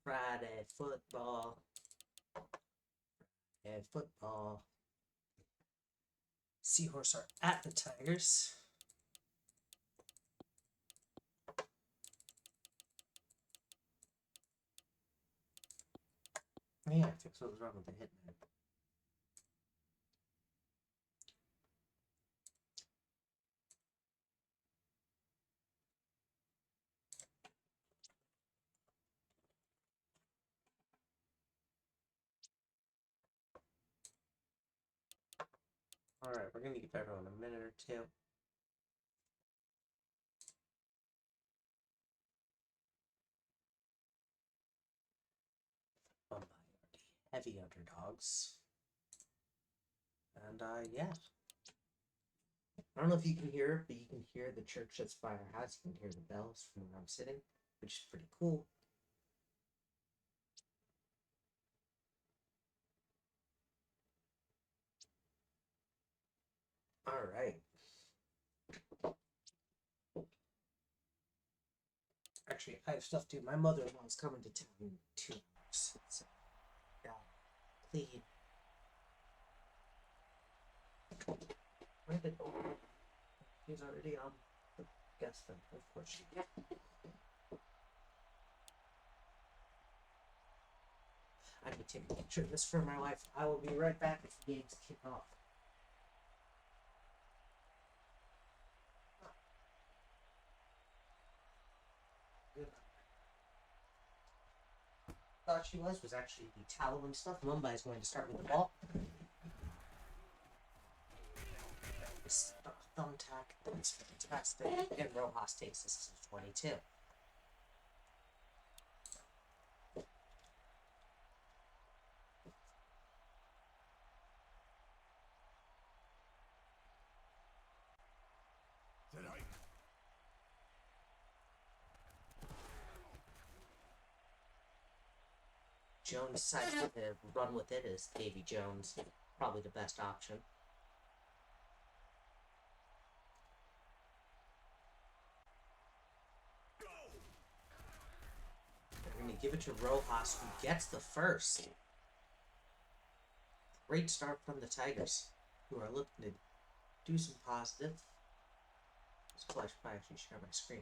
Friday football. And football. Seahorse are at the Tigers. Yeah, I fixed what was wrong with the hitman. Alright, we're going to give everyone a minute or two. Won by heavy underdogs. And, yeah. I don't know if you can hear it, but you can hear the church that's by our house. You can hear the bells from where I'm sitting, which is pretty cool. Alright. Actually, I have stuff to do. My mother-in-law's coming to town in 2 hours. So, yeah, clean. Where did he's already on the guest then, of course. I can take a picture of this for my wife. I will be right back if the games kick off. Good. Thought she was actually the towel and stuff. Mumbai is going to start with the ball. This thumbtack, that's fantastic. And Rojas takes this to 22. Jones decides to run with it as Davy Jones, probably the best option. They're going to give it to Rojas, who gets the first. Great start from the Tigers, who are looking to do some positive. This flash if I actually share my screen.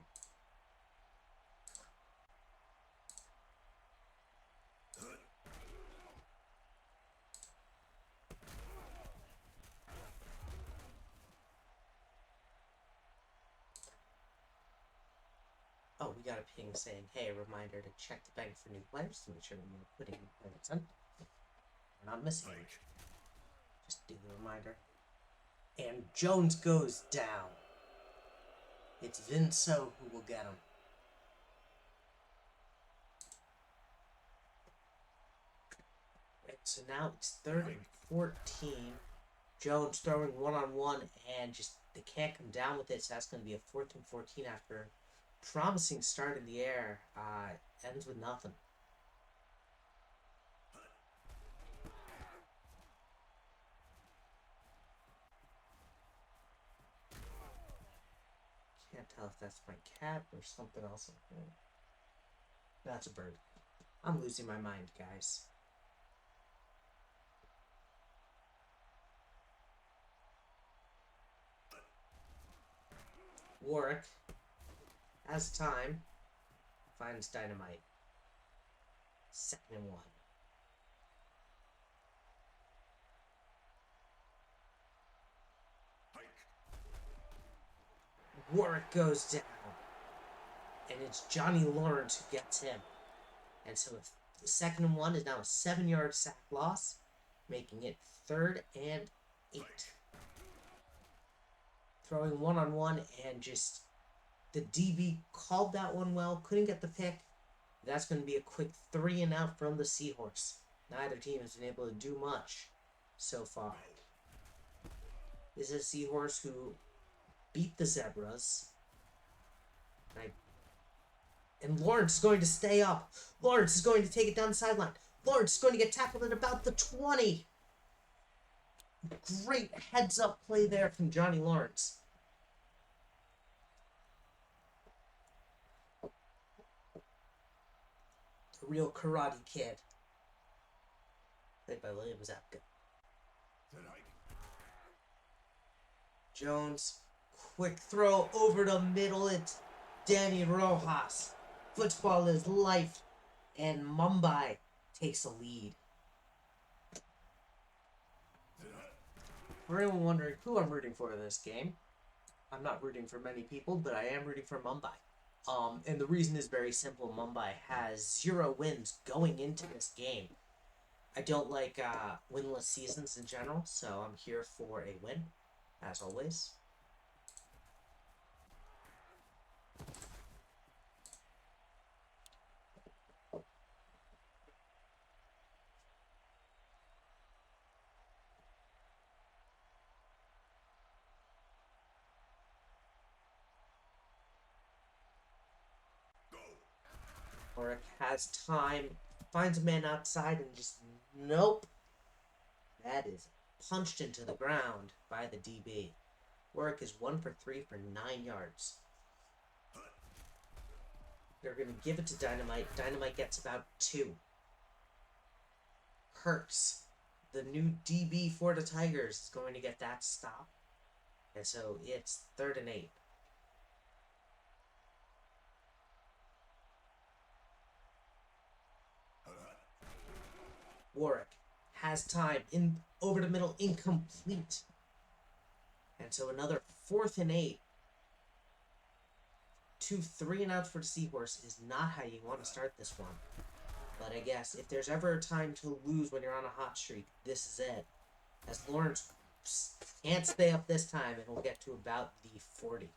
Oh, we got a ping saying, hey, a reminder to check the bank for new players to make sure that you're putting new players in. We're not missing it. Just do the reminder. And Jones goes down. It's Vinso who will get him. Right, so now it's 3rd and 14. Jones throwing one-on-one and just they can't come down with it, so that's going to be a 4th and 14 after promising start in the air. Ends with nothing. Can't tell if that's my cat or something else. That's a bird. I'm losing my mind, guys. Warwick has time. Finds dynamite. 2nd and 1. Warwick goes down. And it's Johnny Lawrence who gets him. And so the 2nd and 1 is now a 7-yard sack loss, making it 3rd and 8. Throwing one-on-one and just the DB called that one well, couldn't get the pick. That's going to be a quick 3 and out from the Seahorse. Neither team has been able to do much so far. This is a Seahorse who beat the Zebras. And Lawrence is going to stay up. Lawrence is going to take it down the sideline. Lawrence is going to get tackled at about the 20. Great heads-up play there from Johnny Lawrence. A real Karate Kid. Played by William Zabka. Jones, quick throw over the middle. It's Danny Rojas. Football is life, and Mumbai takes a lead. For anyone wondering who I'm rooting for in this game, I'm not rooting for many people, but I am rooting for Mumbai. And the reason is very simple. Mumbai has 0 wins going into this game. I don't like winless seasons in general, so I'm here for a win, as always. Warwick has time, finds a man outside, and just nope. That is punched into the ground by the DB. Warwick is 1 for 3 for 9 yards. They're going to give it to Dynamite. Dynamite gets about 2. Hurts, the new DB for the Tigers, is going to get that stop. And so it's 3rd and 8. Warwick has time in over the middle, incomplete. And so another 4th and 8. 2 3-and-outs for the Seahorse is not how you want to start this one. But I guess if there's ever a time to lose when you're on a hot streak, this is it. As Lawrence can't stay up this time, and we'll get to about the 40.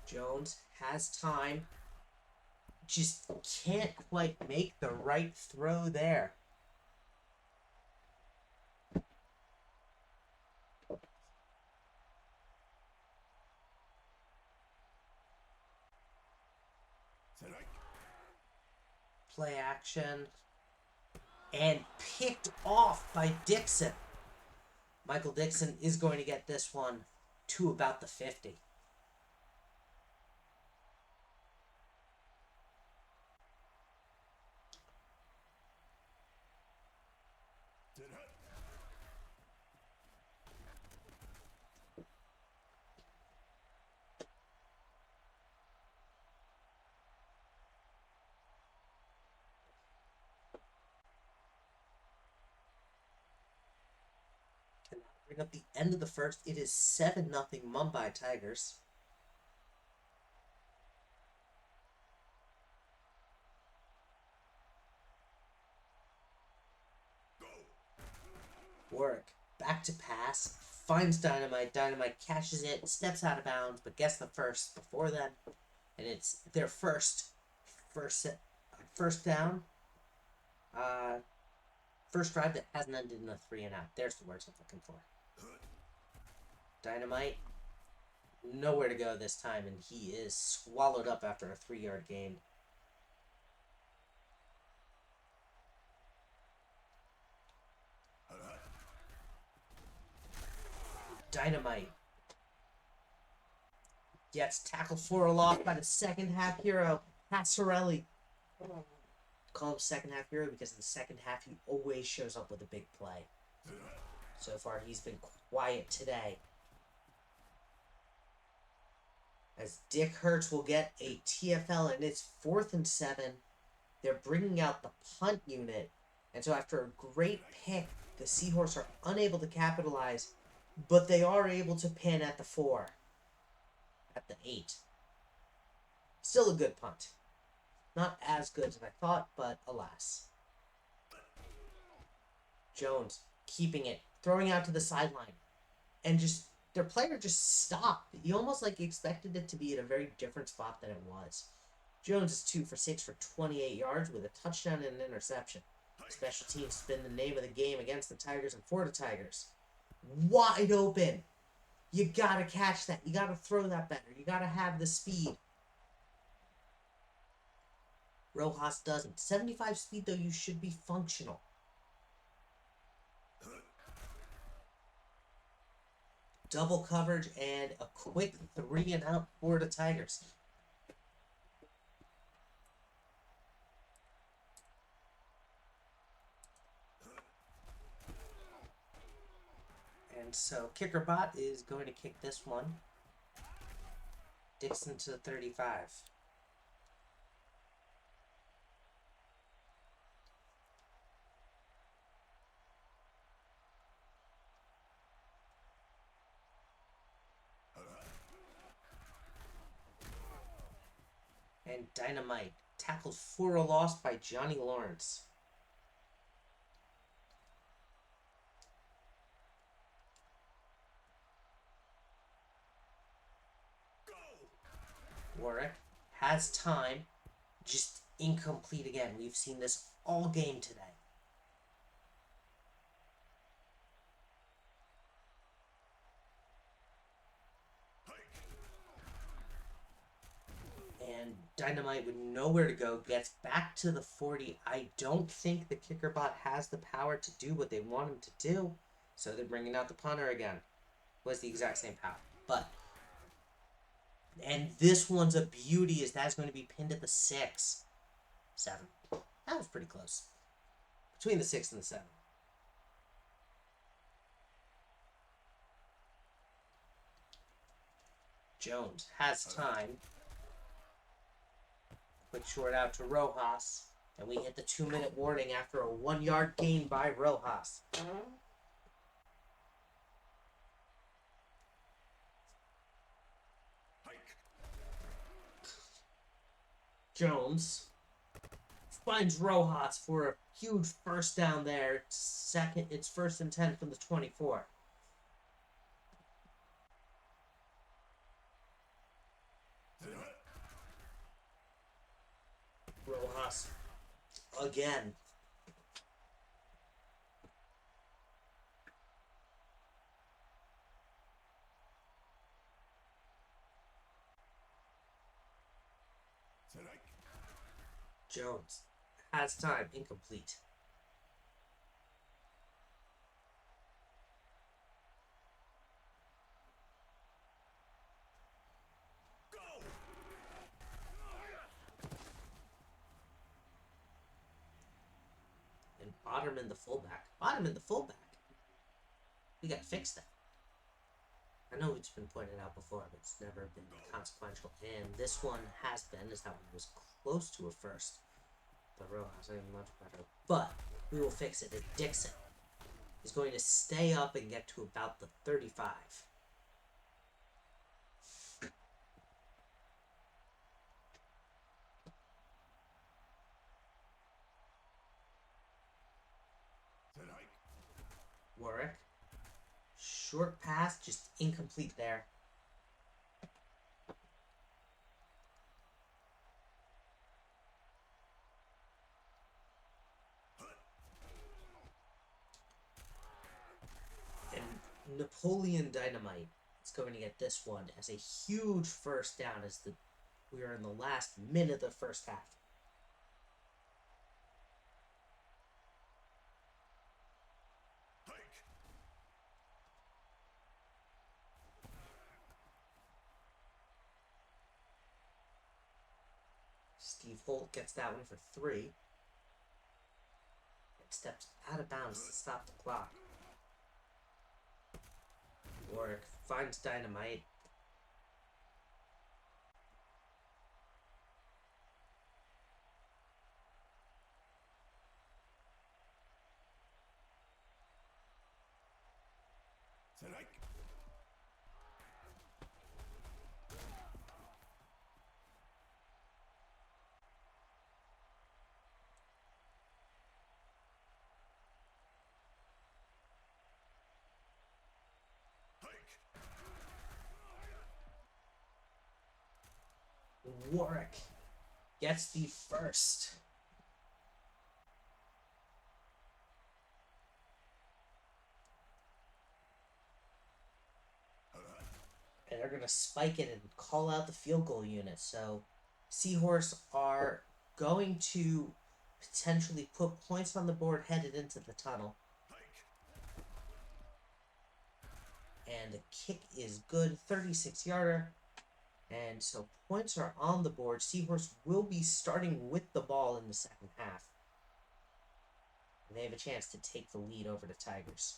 Jones has time. Just can't quite make the right throw there. Play action. And picked off by Dixon. Michael Dixon is going to get this one to about the 50. Bring up the end of the first. It is 7-0 Mumbai Tigers. Warwick back to pass, finds Dynamite. Dynamite catches it, steps out of bounds, but gets the first before then, and it's their first down. First drive that hasn't ended in a 3-and-out. There's the words I'm looking for. Dynamite, nowhere to go this time, and he is swallowed up after a 3-yard gain. Dynamite gets tackled for a loss by the second half hero, Passarelli. Call him second half hero because in the second half he always shows up with a big play. So far he's been quiet today. As Dick Hertz will get a TFL, and it's 4th and 7. They're bringing out the punt unit. And so after a great pick, the Seahorse are unable to capitalize, but they are able to pin at the 4. At the 8. Still a good punt. Not as good as I thought, but alas. Jones keeping it, throwing out to the sideline. And just their player just stopped. You almost expected it to be at a very different spot than it was. Jones is 2 for 6 for 28 yards with a touchdown and an interception. Special teams spin the name of the game against the Tigers and for the Tigers. Wide open. You gotta catch that. You gotta throw that better. You gotta have the speed. Rojas doesn't. 75 speed, though, you should be functional. Double coverage and a quick 3 and out for the Tigers. And so Kickerbot is going to kick this one. Dixon to the 35. And Dynamite tackled for a loss by Johnny Lawrence. Warwick has time, just incomplete again. We've seen this all game today. And Dynamite with nowhere to go gets back to the 40. I don't think the Kickerbot has the power to do what they want him to do, so they're bringing out the punter again. Was the exact same power, but and this one's a beauty, is that's going to be pinned at the 6. 7. That was pretty close. Between the 6 and the 7. Jones has time. Quick short out to Rojas. And we hit the 2-minute warning after a 1-yard gain by Rojas. Jones finds Rojas for a huge first down there. It's 1st and 10 from the 24. Rojas again. Jones has time, incomplete. And Botterman the fullback. We gotta fix that. I know it's been pointed out before, but it's never been consequential. And this one has been, as that one was close to a first. But Rojas ain't much better. But we will fix it. Dixon is going to stay up and get to about the 35. Warwick. Short pass, just incomplete there. And Napoleon Dynamite is going to get this one as a huge first down as we are in the last minute of the first half. Steve Holt gets that one for 3. It steps out of bounds to stop the clock. Warwick finds Dynamite. Warwick gets the first. And they're going to spike it and call out the field goal unit. So Seahorse are going to potentially put points on the board headed into the tunnel. And the kick is good, 36-yarder. And so points are on the board. Seahorse will be starting with the ball in the second half. And they have a chance to take the lead over the Tigers.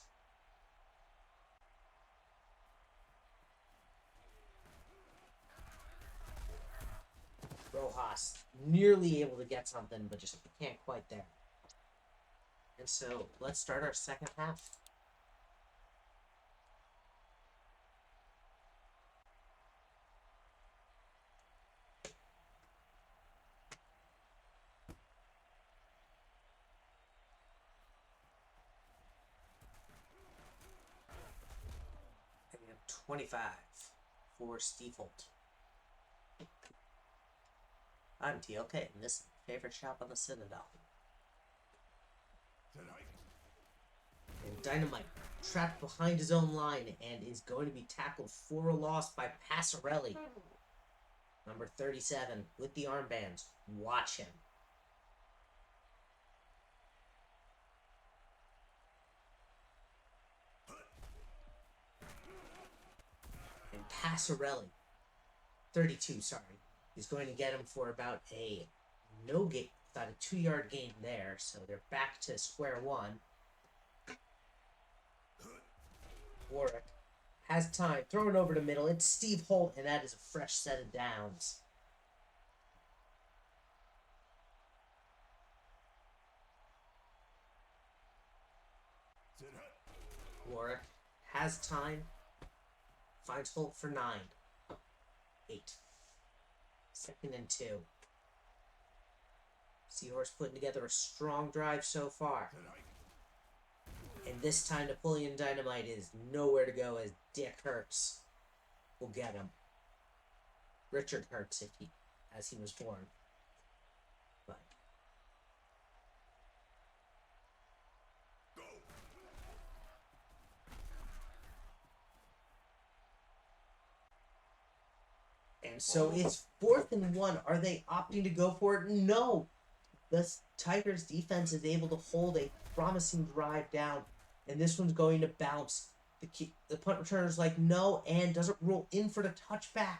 Rojas nearly able to get something, but just can't quite there. And so let's start our second half. And we have 25 for Steve Holt. I'm TLK, and this is my favorite shop on the Citadel. And Dynamite trapped behind his own line and is going to be tackled for a loss by Passarelli. Number 37 with the armbands. Watch him. And Passarelli, 32, sorry, is going to get him for about a no gain, about a 2-yard gain there. So they're back to square one. Warwick has time, throwing over the middle. It's Steve Holt, and that is a fresh set of downs. Warwick has time, finds Holt for 9. 8. 2nd and 2. Seahorse putting together a strong drive so far. And this time Napoleon Dynamite is nowhere to go as Dick Hertz will get him. Richard Hertz, as he was born. But and so it's 4th and 1. Are they opting to go for it? No. The Tigers defense is able to hold a promising drive down. And this one's going to bounce. The punt returner's like, no, and doesn't roll in for the touchback.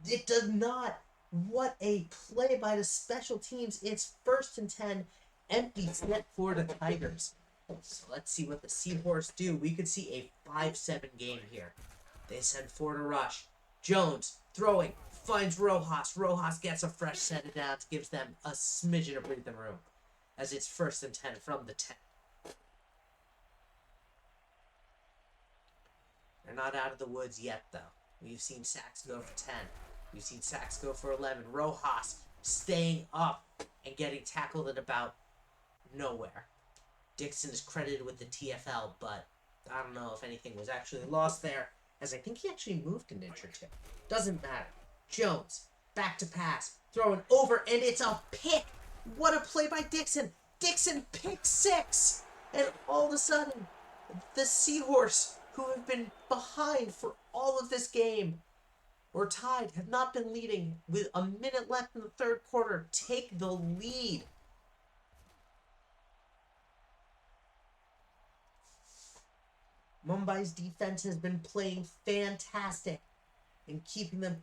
It does not. What a play by the special teams. It's 1st and 10. Empty set for the Tigers. So let's see what the Seahorse do. We could see a 5-7 game here. They send forward a rush. Jones throwing. Finds Rojas. Rojas gets a fresh set of downs. Gives them a smidgen of breathing room. As it's 1st and 10 from the 10. They're not out of the woods yet, though. We've seen sacks go for 10. We've seen sacks go for 11. Rojas staying up and getting tackled at about nowhere. Dixon is credited with the TFL, but I don't know if anything was actually lost there, as I think he actually moved an inch or two. Doesn't matter. Jones, back to pass, throwing over, and it's a pick. What a play by Dixon. Dixon pick 6. And all of a sudden, the Seahorse, who have been behind for all of this game, or tied, have not been leading with a minute left in the 3rd quarter, take the lead. Mumbai's defense has been playing fantastic and keeping them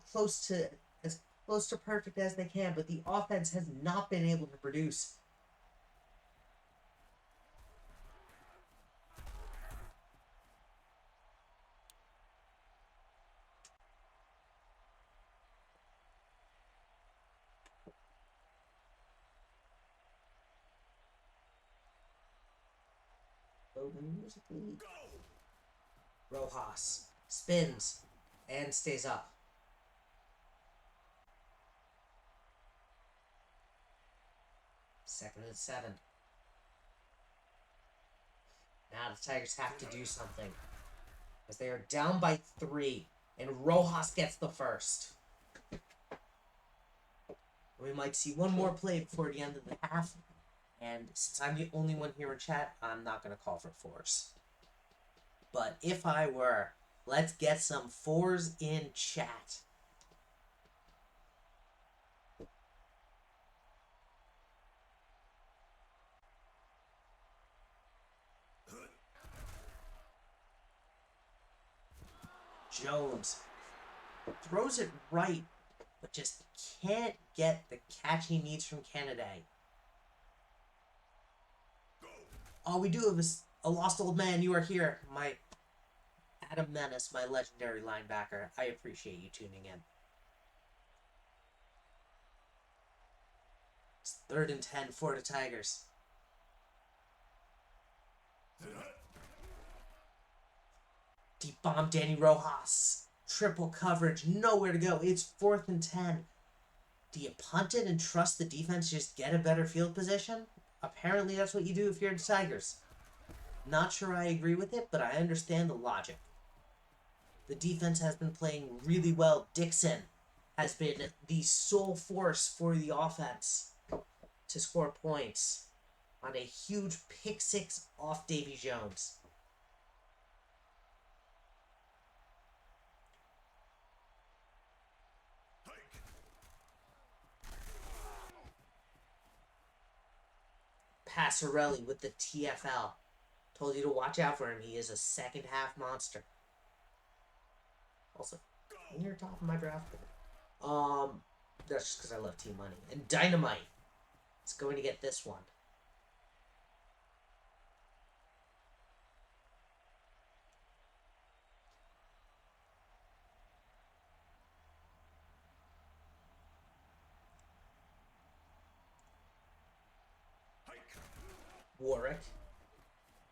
as close to perfect as they can, but the offense has not been able to produce. Musically. Rojas spins and stays up. Second and 7. Now the Tigers have to do something, as they are down by 3, and Rojas gets the first. We might see one more play before the end of the half. And since I'm the only one here in chat, I'm not going to call for 4s. But if I were, let's get some 4s in chat. Jones throws it right, but just can't get the catch he needs from Kennedy. All we do is a lost old man. You are here, my Adam Menace, my legendary linebacker. I appreciate you tuning in. It's 3rd and 10 for the Tigers. Deep bomb, Danny Rojas. Triple coverage, nowhere to go. It's 4th and 10. Do you punt it and trust the defense to just get a better field position? Apparently that's what you do if you're the Tigers. Not sure I agree with it, but I understand the logic. The defense has been playing really well. Dixon has been the sole force for the offense to score points on a huge pick 6 off Davy Jones. Passarelli with the TFL. Told you to watch out for him. He is a second half monster. Also, near top of my draft board. That's just because I love Team Money. And Dynamite is going to get this one. Warwick.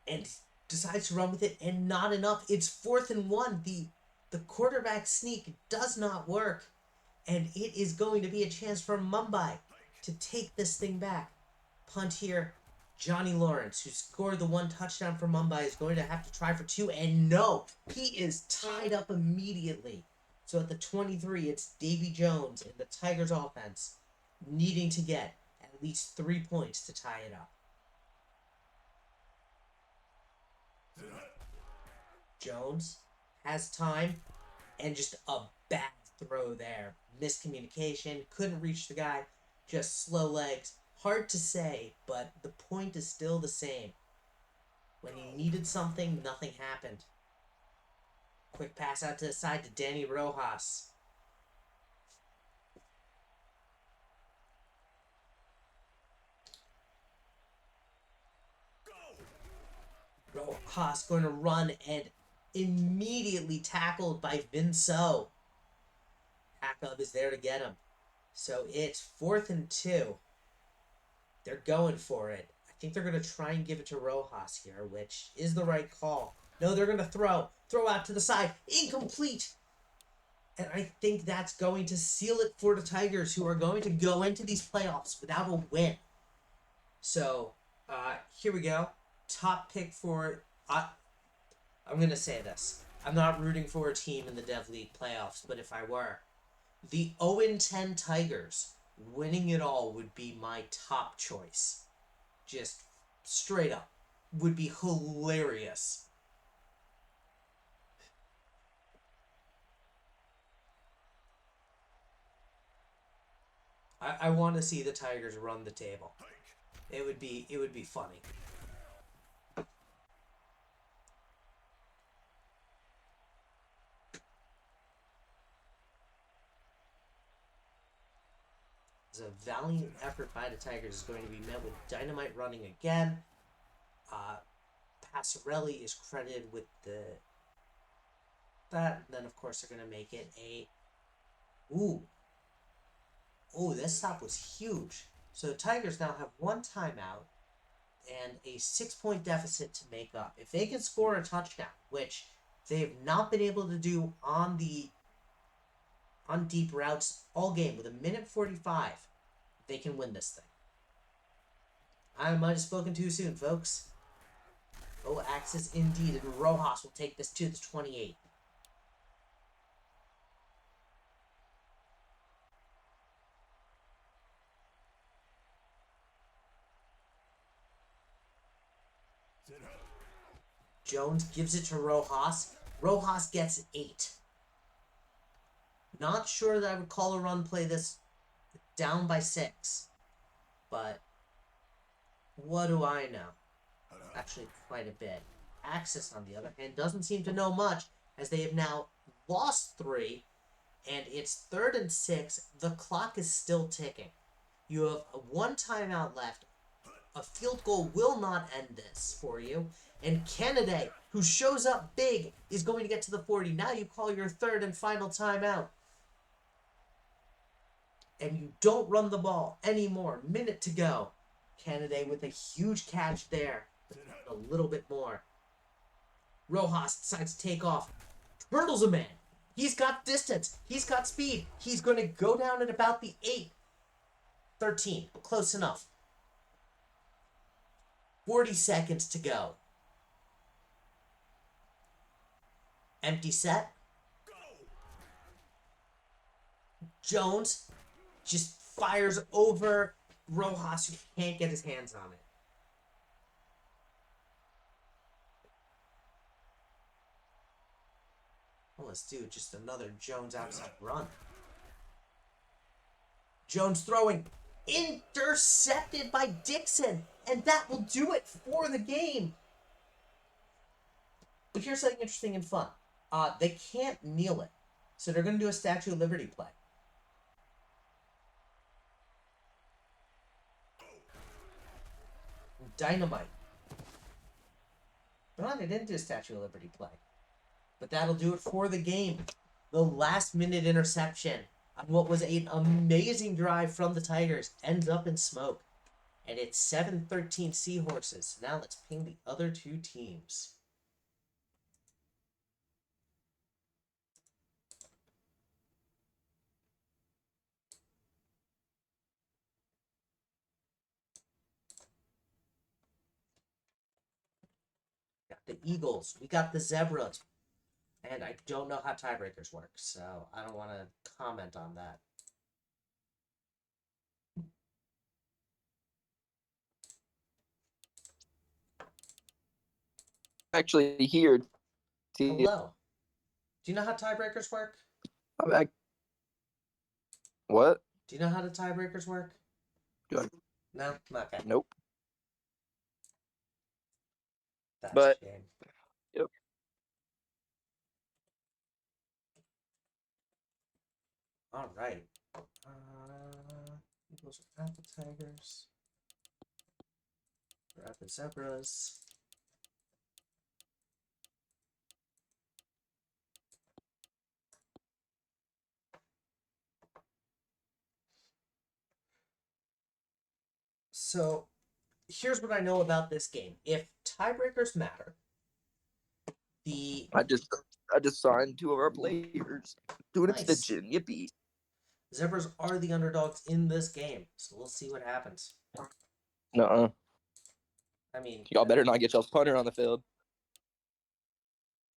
And decides to run with it, and not enough. It's 4th and 1. The quarterback sneak does not work. And it is going to be a chance for Mumbai to take this thing back. Punt here. Johnny Lawrence, who scored the 1 touchdown for Mumbai, is going to have to try for 2. And no, he is tied up immediately. So at the 23, it's Davy Jones and the Tigers offense needing to get at least 3 points to tie it up. Jones has time, and just a bad throw there. Miscommunication, couldn't reach the guy, just slow legs. Hard to say, but the point is still the same. When he needed something, nothing happened. Quick pass out to the side to Danny Rojas. Rojas going to run and immediately tackled by Vinceau. Jacob is there to get him. So it's 4th and 2. They're going for it. I think they're going to try and give it to Rojas here, which is the right call. No, they're going to throw. Throw out to the side. Incomplete. And I think that's going to seal it for the Tigers, who are going to go into these playoffs without a win. So, here we go. Top pick for... I'm going to say this. I'm not rooting for a team in the Dev League playoffs, but if I were, the 0-10 Tigers winning it all would be my top choice. Just straight up. Would be hilarious. I want to see the Tigers run the table. It would be funny. A valiant effort by the Tigers is going to be met with Dynamite running again. Passarelli is credited with that. And then, of course, they're going to make it a... Ooh, this stop was huge. So the Tigers now have 1 timeout and a 6-point deficit to make up. If they can score a touchdown, which they have not been able to do on deep routes all game, with 1:45, they can win this thing. I might have spoken too soon, folks. Oh, Axis indeed, and Rojas will take this to the 28. Jones gives it to Rojas. Rojas gets 8. Not sure that I would call a run play this down by 6. But what do I know? Actually, quite a bit. Axis, on the other hand, doesn't seem to know much, as they have now lost 3, and it's 3rd and 6. The clock is still ticking. You have one timeout left. A field goal will not end this for you. And Kennedy, who shows up big, is going to get to the 40. Now you call your 3rd and final timeout. And you don't run the ball anymore. Minute to go. Kennedy with a huge catch there. A little bit more. Rojas decides to take off. Turtles a man. He's got distance. He's got speed. He's going to go down at about the 8. 13. Close enough. 40 seconds to go. Empty set. Jones just fires over Rojas, who can't get his hands on it. Well, let's do just another Jones outside run. Jones throwing. Intercepted by Dixon. And that will do it for the game. But here's something interesting and fun. They can't kneel it. So they're going to do a Statue of Liberty play. Dynamite. No, they didn't do a Statue of Liberty play. But that'll do it for the game. The last minute interception on what was an amazing drive from the Tigers ends up in smoke. And it's 7-13 Seahorses. Now let's ping the other two teams. Got the Eagles. We got the Zebras. And I don't know how tiebreakers work, so I don't want to comment on that. Actually here. Hello. Do you know how tiebreakers work? I'm back. What? Do you know how the tiebreakers work? Good. No? Okay. Nope. That's But, a shame. Yep. All right. Eagles are at the Tigers. We're at the Zebras. So, here's what I know about this game. If tiebreakers matter, I just signed 2 of our players to an extension. Yippee. Zebras are the underdogs in this game, so we'll see what happens. Nuh-uh. I mean, y'all better not get y'all's punter on the field.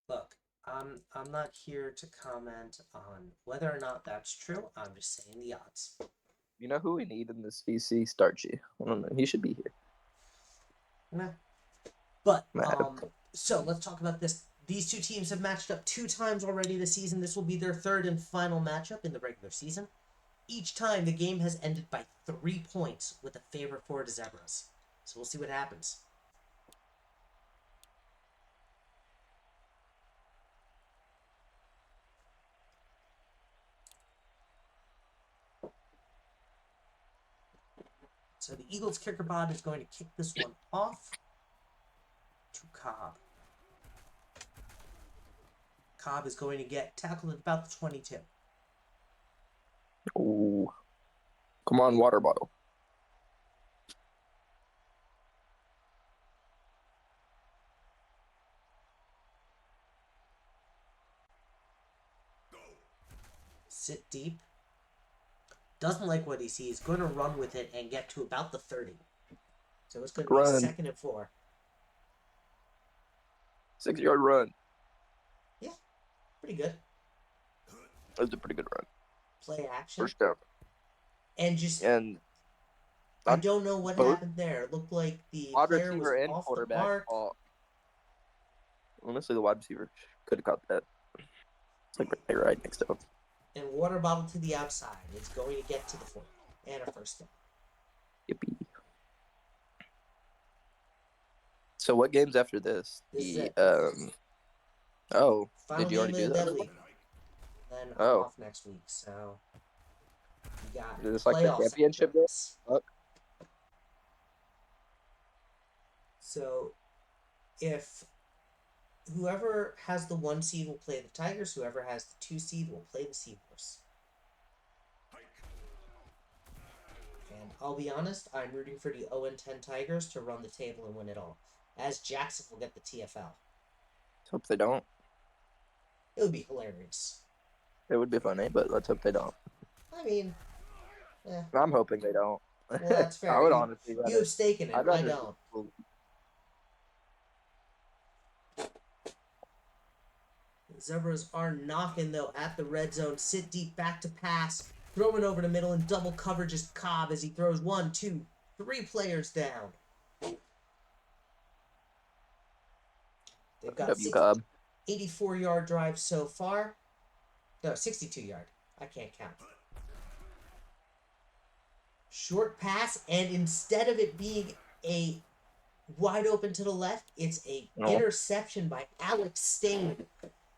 Look, I'm not here to comment on whether or not that's true. I'm just saying the odds. You know who we need in this VC? Starchy. I don't know. He should be here. Nah. But so let's talk about this. These two teams have matched up 2 times already this season. This will be their 3rd and final matchup in the regular season. Each time the game has ended by 3 points with a favor for the Zebras. So we'll see what happens. So the Eagles kicker bot is going to kick this one off to Cobb. Cobb is going to get tackled at about the 22. Ooh. Come on, water bottle. Sit deep. Doesn't like what he sees. Going to run with it and get to about the 30. So it's going to be 2nd and 4. 6-yard run. Yeah, pretty good. That was a pretty good run. Play action. First down. And I don't know what happened there. It looked like the player was off the mark. Honestly, the wide receiver could have caught that. It's like right next to him. And water bottle to the outside. It's going to get to the 40. And a first down. Yippee. So what games after this? This is it. Oh, Final did you already game do of that? the Deadly. then I'm Oh, off next week. So we got is this like the playoffs championship after game? this. Fuck. So if whoever has the 1 seed will play the Tigers, whoever has the 2 seed will play the Seahorse. And I'll be honest, I'm rooting for the 0-10 Tigers to run the table and win it all, as Jackson will get the TFL. Let's hope they don't. It would be hilarious. It would be funny, but let's hope they don't. I mean, I'm hoping they don't. well, that's I fair. would honestly You rather. have stake in it. I'd I rather. don't. The Zebras are knocking, though, at the red zone. Sit deep, back to pass. Throwing over the middle in double coverage is Cobb as he throws 1, 2, 3 players down. They've got W Cobb. 84-yard drive so far. No, 62-yard. I can't count. Short pass, and instead of it being a wide open to the left, it's a interception by Alex Stain.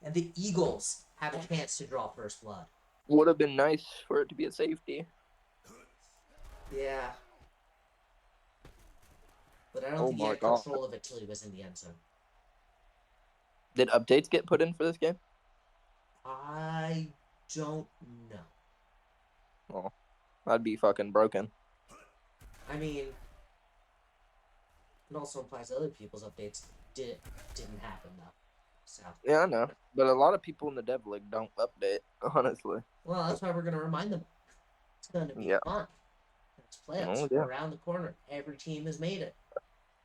And the Eagles have a chance to draw first blood. Would have been nice for it to be a safety. Yeah. But I don't think he had control of it till he was in the end zone. Did updates get put in for this game? I don't know. Oh, that'd be fucking broken. I mean, it also implies other people's updates didn't happen, though. So. Yeah, I know. But a lot of people in the dev league don't update, honestly. Well, that's why we're going to remind them. It's going to be fun. It's playoffs around the corner. Every team has made it.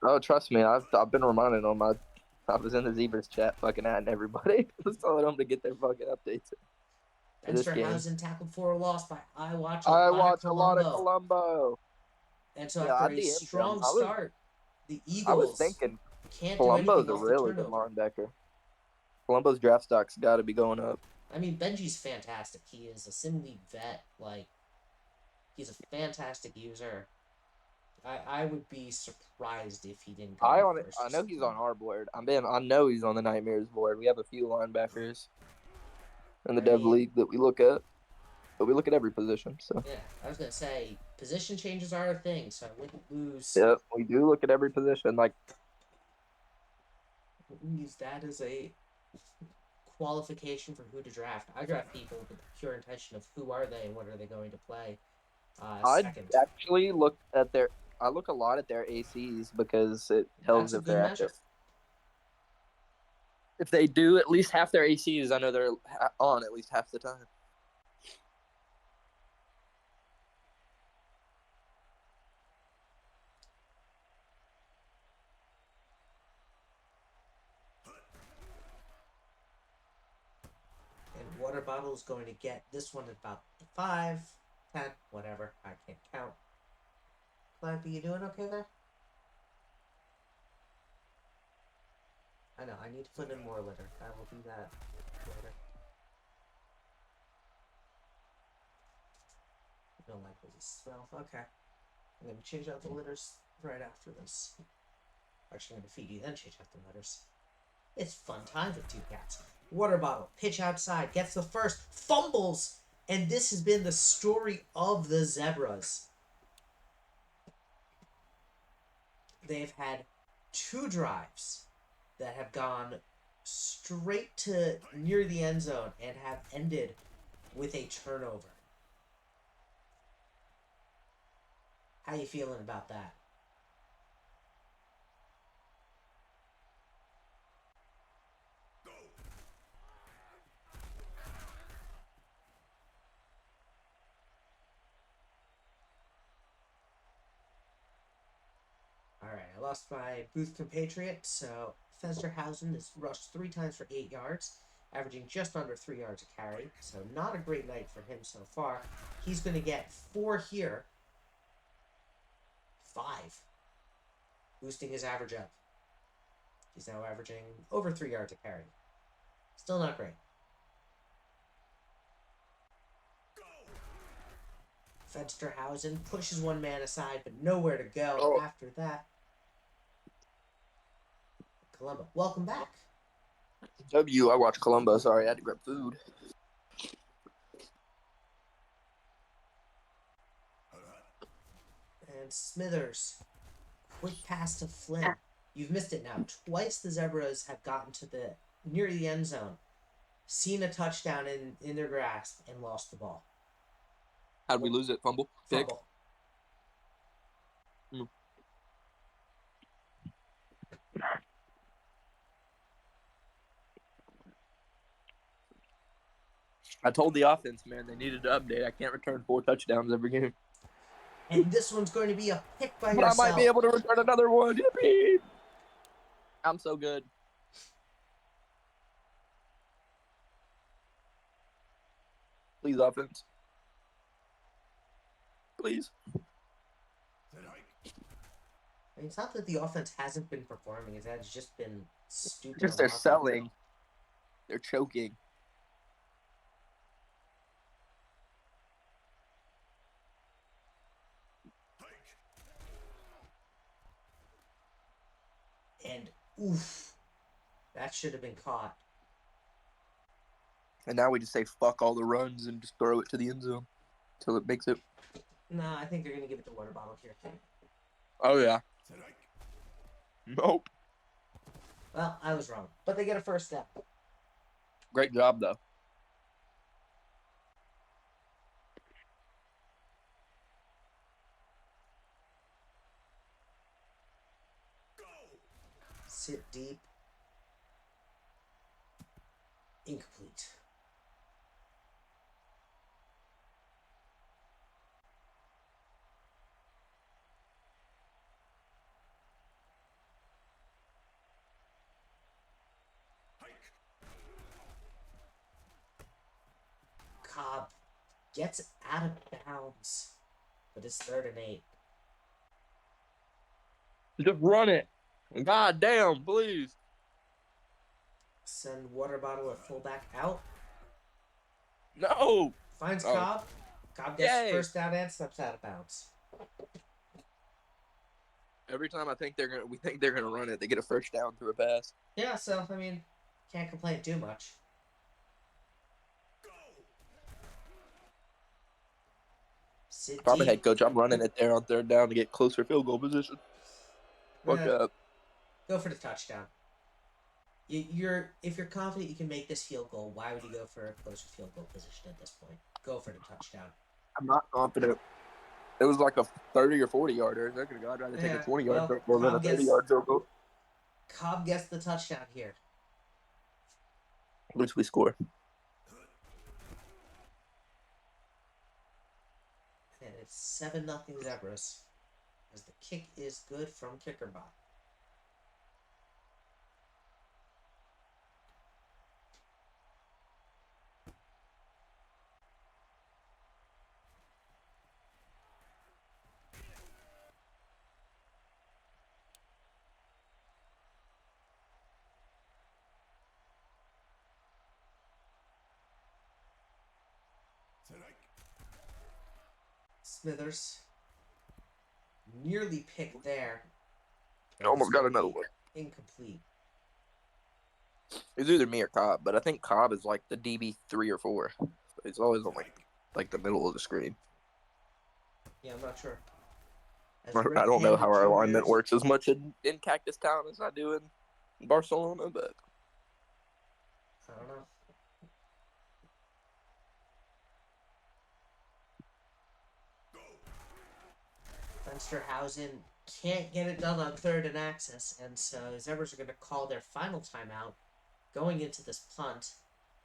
Oh, trust me. I've been reminding them. I was in the Zebras chat fucking at everybody. Just telling them to get their fucking updates. Bensterhausen tackled for a loss by I watch a lot of Colombo. And so after a strong start, the Eagles I was thinking can't Colombo's do anything a really good linebacker. Colombo's draft stock's got to be going up. I mean, Benji's fantastic. He is a Sim League vet. Like, he's a fantastic user. I would be surprised if he didn't go first. I know he's on our board. I know he's on the Nightmares board. We have a few linebackers in the dev league that we look at. But we look at every position. So yeah, I was going to say, position changes are a thing, so I wouldn't lose. Yeah, we do look at every position. Like, I wouldn't use that as a qualification for who to draft. I draft people with the pure intention of who are they and what are they going to play. I actually look at I look a lot at their ACs because it tells if they're active. If they do at least half their ACs, I know they're on at least half the time. And water bottle is going to get this one at about 5, 10, whatever. I can't count. Clappy, you doing okay there? I know, I need to put in more litter. I will do that later. I don't like what this smell. Okay. I'm going to change out the litters right after this. Actually, I'm going to feed you, then change out the litters. It's fun times with two cats. Water bottle, pitch outside, gets the first, fumbles, and this has been the story of the Zebras. They've had 2 drives that have gone straight to near the end zone and have ended with a turnover. How you feeling about that? Alright, I lost my booth compatriot, so Festerhausen is rushed 3 times for 8 yards, averaging just under 3 yards a carry, so not a great night for him so far. He's going to get 4 here. 5. Boosting his average up. He's now averaging over 3 yards a carry. Still not great. Festerhausen pushes one man aside, but nowhere to go after that. Colombo, welcome back. I watch Colombo. Sorry, I had to grab food. And Smithers. Quick pass to Flynn. You've missed it now. Twice the Zebras have gotten to the near the end zone, seen a touchdown in their grasp, and lost the ball. How'd we lose it? Fumble? Pick? Fumble. I told the offense, man, they needed to update. I can't return 4 touchdowns every game. And this one's going to be a pick by But yourself. I might be able to return another one. Yippee! I'm so good. Please, offense. Please. I mean, it's not that the offense hasn't been performing; it's that it's just been stupid. Because they're selling. They're choking. And oof, that should have been caught. And now we just say fuck all the runs and just throw it to the end zone until it makes it. Nah, I think they're gonna give it the water bottle here. Oh yeah. Nope. Well, I was wrong, but they get a first step. Great job though. Sit deep. Incomplete. Cobb gets out of bounds, but it's 3rd and 8. Just run it. God damn, please. Send water bottle at fullback out. No. Finds Cobb. Cobb gets first down and steps out of bounds. Every time we think they're gonna run it, they get a first down through a pass. Yeah, so I mean, can't complain too much. If I'm a head coach, I'm running it there on 3rd down to get closer field goal position. Fuck up. Go for the touchdown. If you're confident you can make this field goal, why would you go for a closer field goal position at this point? Go for the touchdown. I'm not confident. It was like a 30 or 40 yarder. They're gonna go. I'd rather take a 20-yard more than a 30-yard field goal. Cobb gets the touchdown here. At least we score. And it's 7-0 Zebras, as the kick is good from Kickerbot. Smithers nearly picked there. Almost got another one. Incomplete. It's either me or Cobb, but I think Cobb is like the DB 3 or 4. It's always on like the middle of the screen. Yeah, I'm not sure. I don't know how our alignment works as much in Cactus Town as I do in Barcelona, but I don't know. Fensterhausen can't get it done on 3rd and access, and so Zebras are going to call their final timeout going into this punt.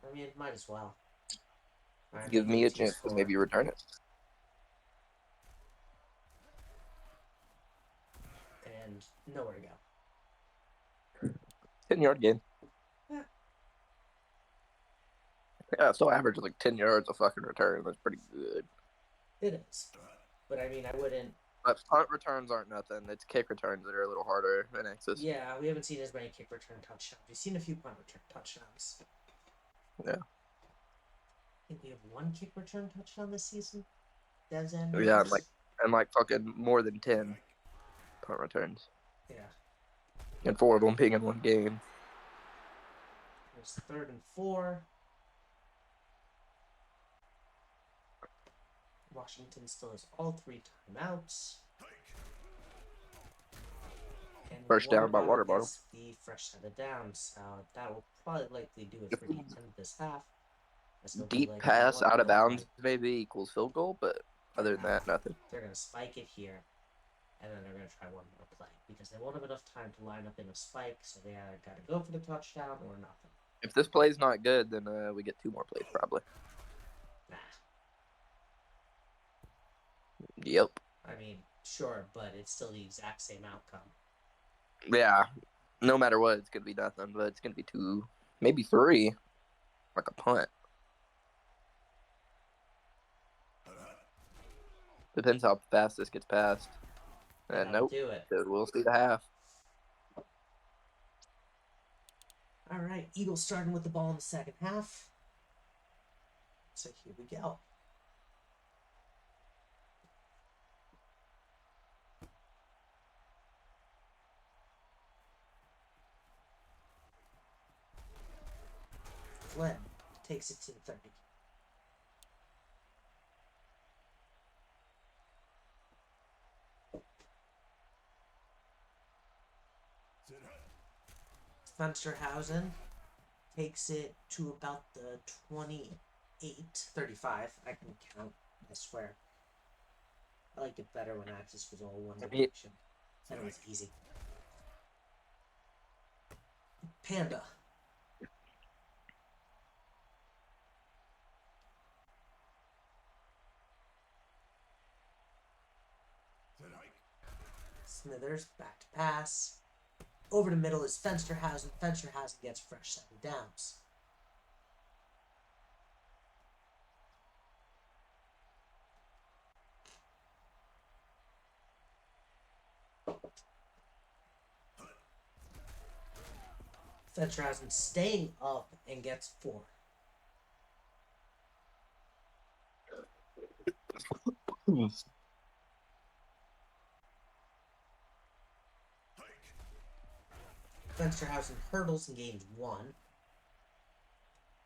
I mean, might as well. Give me a chance to maybe return it. And nowhere to go. 10-yard gain. Yeah. Yeah, still average like 10 yards a fucking return. That's pretty good. It is. But I mean, I wouldn't. But punt returns aren't nothing. It's kick returns that are a little harder than access. Yeah, we haven't seen as many kick return touchdowns. We've seen a few punt return touchdowns. Yeah. I think we have 1 kick return touchdown this season. Devs and yeah, and like fucking more than 10 punt returns. Yeah. And 4 of them being in one game. There's 3rd and 4. Washington still has all 3 timeouts. And First water down by bottle water bottle. gets the fresh set of downs. That will probably likely do it If for the end of this half. As it'll be deep like a pass out of 1-0 bounds play. maybe equals field goal, but other than that, nothing. They're going to spike it here, and then they're going to try one more play because they won't have enough time to line up in a spike, so they either got to go for the touchdown or nothing. If this play's not good, then we get 2 more plays probably. Nah. Yep. I mean, sure, but it's still the exact same outcome. Yeah. No matter what, it's gonna be nothing, but it's gonna be 2, maybe 3, like a punt. Depends how fast this gets passed. And That'll nope, do it. we'll see the half. All right, Eagles starting with the ball in the second half. So here we go. Flynn takes it to the 30. Fensterhausen takes it to about the 28-35. I can count, I swear. I liked it better when Axis was all one direction. Then it was easy. Panda. Smithers, back to pass. Over the middle is Fensterhausen. Fensterhausen gets fresh 7 downs. Fensterhausen staying up and gets 4. Fensterhausen hurdles and gains 1.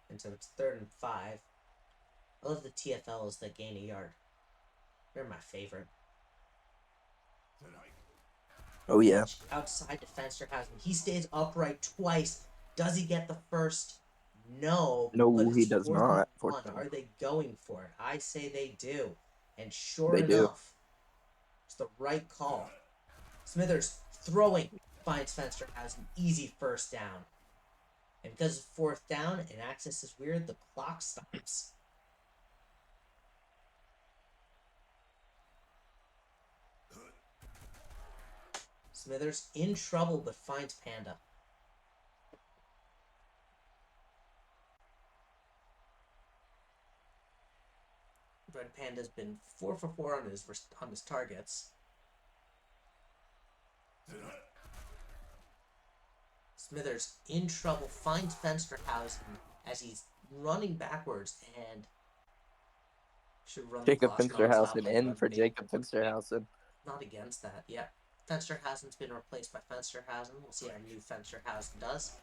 And so it's 3rd and 5. I love the TFLs that gain a yard. They're my favorite. Oh, yeah. Pitch outside to Fensterhausen. He stays upright twice. Does he get the first? No. No, but he it's does 4th and not. 1. Are they going for it? I say they do. And sure They do. enough, it's the right call. Smithers throwing finds Fensterhausen. Easy first down. And because of 4th down and access is weird, the clock stops. Smithers in trouble but finds Panda. Red Panda's been 4 for 4 on his targets. Smithers in trouble finds Fensterhausen as he's running backwards and should run Jacob the clock nonstop. Finsterhausen in for Jacob Finsterhausen. Not against that, yeah. Fensterhausen's been replaced by Fensterhausen. We'll see how new Fensterhausen does.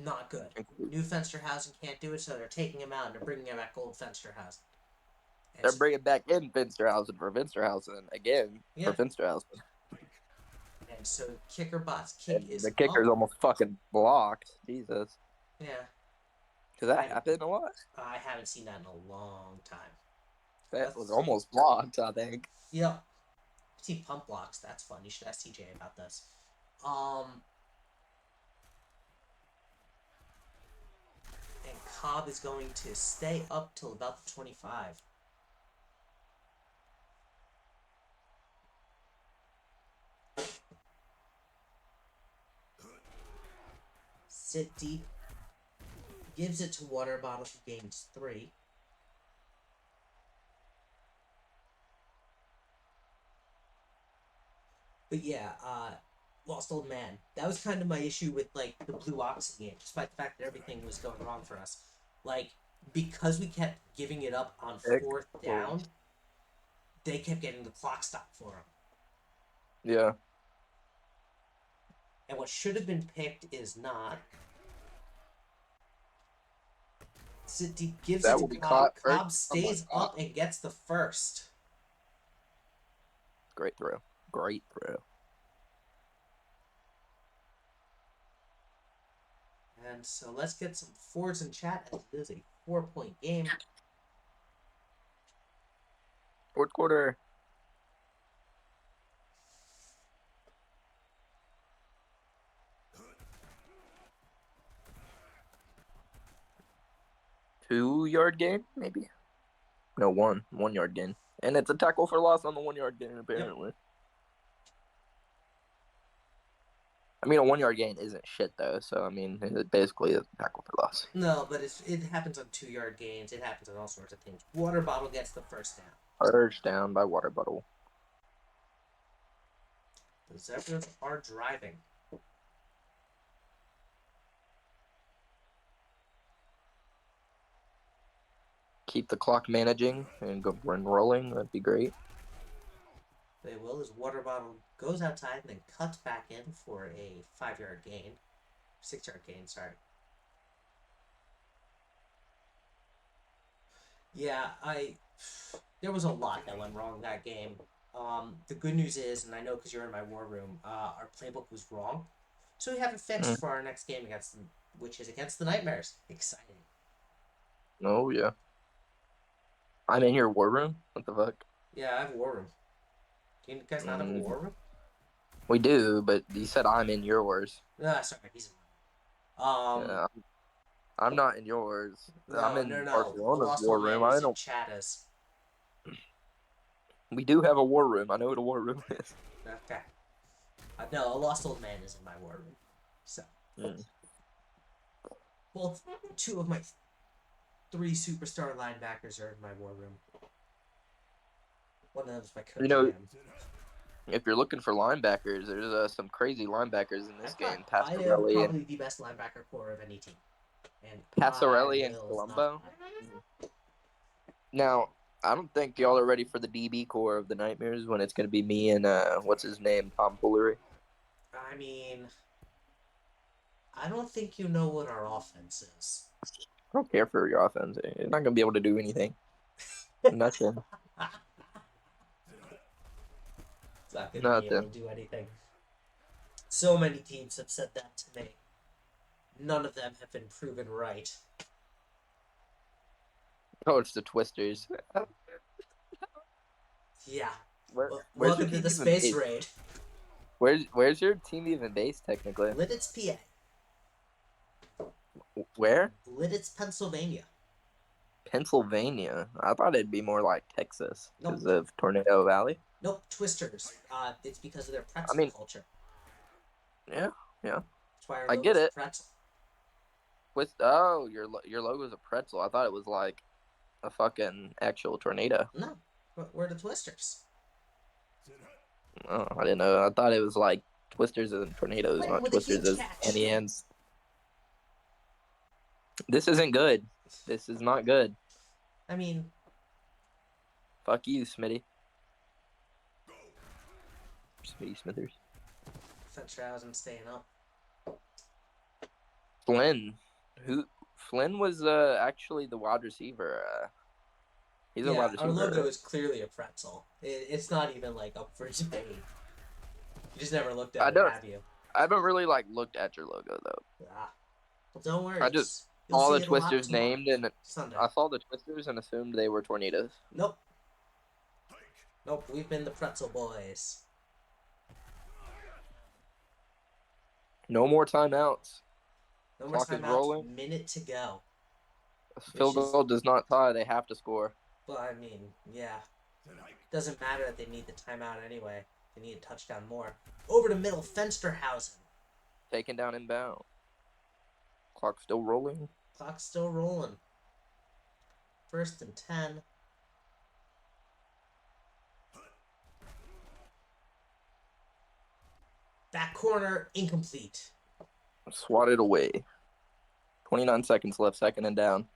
Not good. New Fensterhausen can't do it, so they're taking him out and they're bringing back old Fensterhausen. They're bringing back in Finsterhausen for Finsterhausen again for Finsterhausen. And so kicker bots. The kicker's almost fucking blocked. Jesus. Yeah. Does that happen a lot? I haven't seen that in a long time. That was almost blocked, I think. Yep. See pump blocks. That's fun. You should ask TJ about this. And Cobb is going to stay up till about the 25. Sit deep. Gives it to Water Bottle, who gains 3. But yeah, Lost Old Man. That was kind of my issue with, like, the Blue Oxen game, despite the fact that everything was going wrong for us. Like, because we kept giving it up on 4th down, they kept getting the clock stopped for them. Yeah. And what should have been picked is not. Sit deep, gives that it will to be Cobb. caught. Cobb stays up and gets the first. Great throw. Great throw. And so let's get some fours in chat as it is a 4-point game. Fourth quarter. Two-yard gain, maybe? No, 1 yard gain. And it's a tackle for loss on the 1 yard gain, apparently. Yep. I mean, a 1 yard gain isn't shit, though. So, I mean, it basically is a tackle for loss. No, but it happens on 2-yard gains. It happens on all sorts of things. Water bottle gets the first down. First down by water bottle. The Zebras are driving. Keep the clock managing and go run rolling. That'd be great. They will, as water bottle goes outside and then cuts back in for a 5-yard gain. 6-yard gain, sorry. Yeah, there was a lot that went wrong that game. The good news is, and I know because you're in my war room, our playbook was wrong. So we have it fixed for our next game against them, which is against the Nightmares. Exciting. Oh, yeah. I'm in your war room? What the fuck? Yeah, I have a war room. Do you guys not have a war room? We do, but you said I'm in yours. Sorry, he's in mine. Yeah, I'm not in yours. No, I'm in Barcelona's war room. I don't. Chatta's. We do have a war room. I know what a war room is. Okay. No, a lost old man is in my war room. So. Well, 2 of my 3 superstar linebackers are in my war room. One of them is my coach. You know, if you're looking for linebackers, there's some crazy linebackers in this game. I have probably the best linebacker core of any team. And Passarelli and Colombo. Now, I don't think y'all are ready for the DB core of the Nightmares when it's going to be me and, what's his name, Tom Foolery. I mean, I don't think you know what our offense is. I don't care for your offense. You're not going to be able to do anything. Nothing. It's not going to be able to do anything. So many teams have said that to me. None of them have been proven right. Oh, it's the Twisters. Yeah. Welcome to the space raid. Where's your team even based, technically? Lidditz, PA. Where? Lidditz, Pennsylvania. Pennsylvania? I thought it'd be more like Texas because of Tornado Valley. Nope, Twisters. It's because of their pretzel culture. Yeah. That's why our I get it. Pretzel. Oh, your logo's a pretzel. I thought it was like a fucking actual tornado. No, we're the Twisters. Oh, I didn't know. I thought it was like Twisters and tornadoes, not Twisters as any ends. This isn't good. This is not good. I mean, fuck you, Smitty. Smitty Smithers. Fentrhausen staying up. Flynn was actually the wide receiver. He's a wide receiver. Our logo is clearly a pretzel. It's not even like up for debate. You just never looked at it, have you? I haven't really looked at your logo though. Well, don't worry. I just saw the Twisters named and I saw the Twisters and assumed they were tornadoes. Nope. We've been the Pretzel Boys. No more timeouts. No more timeouts. Rolling. Minute to go. Field goal does not tie. They have to score. Well, I mean, yeah. Doesn't matter that they need the timeout anyway. They need a touchdown more. Over to middle, Fensterhausen. Taken down inbound. Clock still rolling. Clock's still rolling. 1st and 10. Back corner, incomplete. Swatted away. 29 seconds left, 2nd and down.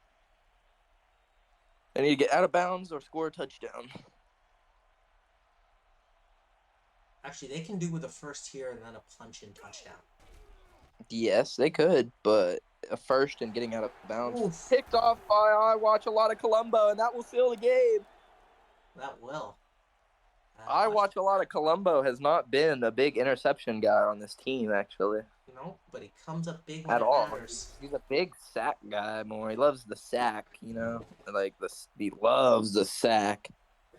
They need to get out of bounds or score a touchdown. Actually, they can do with a first here and then a punch-in touchdown. Yes, they could, but a first and getting out of bounds. Oof. Picked off by I watch a lot of Colombo, and that will seal the game. That will. I Watch, watch a lot of Colombo. Has not been a big interception guy on this team, actually, but he comes up big when at it all. matters. He's a big sack guy. More, he loves the sack. Like this. He loves the sack.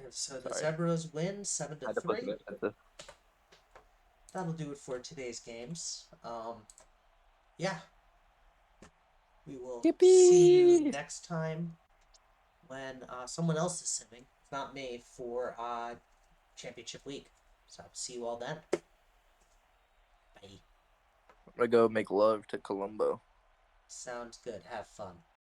And so the Sorry, Zebras win seven I to had to put some three. emphasis. That'll do it for today's games. Yeah, we will see you Yippee! next time when someone else is simming, if not me, for championship week. So see you all then. Bye. I'm gonna go make love to Colombo. Sounds good. Have fun.